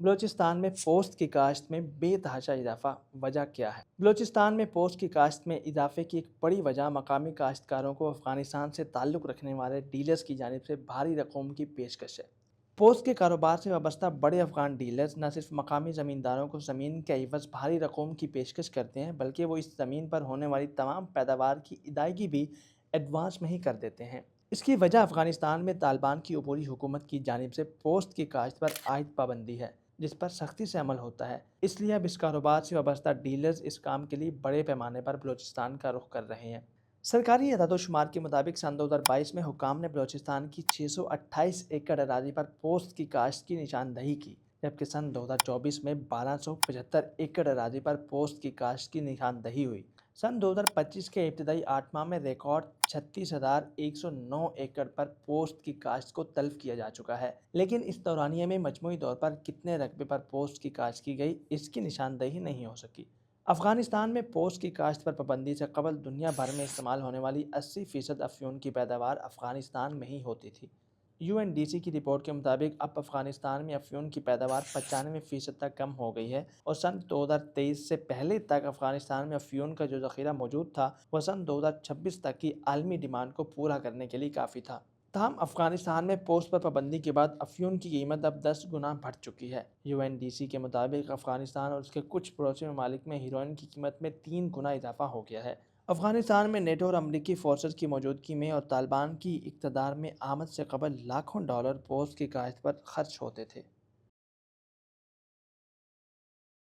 بلوچستان میں پوست کی کاشت میں بے تحاشا اضافہ، وجہ کیا ہے؟ بلوچستان میں پوست کی کاشت میں اضافے کی ایک بڑی وجہ مقامی کاشتکاروں کو افغانستان سے تعلق رکھنے والے ڈیلرز کی جانب سے بھاری رقوم کی پیشکش ہے۔ پوست کے کاروبار سے وابستہ بڑے افغان ڈیلرز نہ صرف مقامی زمینداروں کو زمین کے عوض بھاری رقوم کی پیشکش کرتے ہیں، بلکہ وہ اس زمین پر ہونے والی تمام پیداوار کی ادائیگی بھی ایڈوانس میں ہی کر دیتے ہیں۔ اس کی وجہ افغانستان میں طالبان کی عبوری حکومت کی جانب سے پوست کی کاشت پر عائد پابندی ہے، جس پر سختی سے عمل ہوتا ہے۔ اس لیے اب اس کاروبار سے وابستہ ڈیلرز اس کام کے لیے بڑے پیمانے پر بلوچستان کا رخ کر رہے ہیں۔ سرکاری اعداد و شمار کے مطابق سن 2022 میں حکام نے بلوچستان کی 628 ایکڑ اراضی پر پوست کی کاشت کی نشاندہی کی، جبکہ سن 2024 میں 1275 ایکڑ اراضی پر پوست کی کاشت کی نشاندہی ہوئی۔ سن 2025 کے ابتدائی 8 ماہ میں ریکارڈ 36,109 ایکڑ پر پوست کی کاشت کو تلف کیا جا چکا ہے، لیکن اس دورانیے میں مجموعی طور پر کتنے رقبے پر پوست کی کاشت کی گئی، اس کی نشاندہی نہیں ہو سکی۔ افغانستان میں پوست کی کاشت پر پابندی سے قبل دنیا بھر میں استعمال ہونے والی 80% افیون کی پیداوار افغانستان میں ہی ہوتی تھی۔ UNDC کی رپورٹ کے مطابق اب افغانستان میں افیون کی پیداوار 95% تک کم ہو گئی ہے، اور سن 2023 سے پہلے تک افغانستان میں افیون کا جو ذخیرہ موجود تھا وہ سن 2026 تک کی عالمی ڈیمانڈ کو پورا کرنے کے لیے کافی تھا۔ تاہم افغانستان میں پوست پر پابندی کے بعد افیون کی قیمت اب 10 گنا بڑھ چکی ہے۔ UNDC کے مطابق افغانستان اور اس کے کچھ پڑوسی ممالک میں ہیروئن کی قیمت میں 3 گنا اضافہ ہو گیا ہے۔ افغانستان میں نیٹو اور امریکی فورسز کی موجودگی میں اور طالبان کی اقتدار میں آمد سے قبل لاکھوں ڈالر پوست کی کاشت پر خرچ ہوتے تھے۔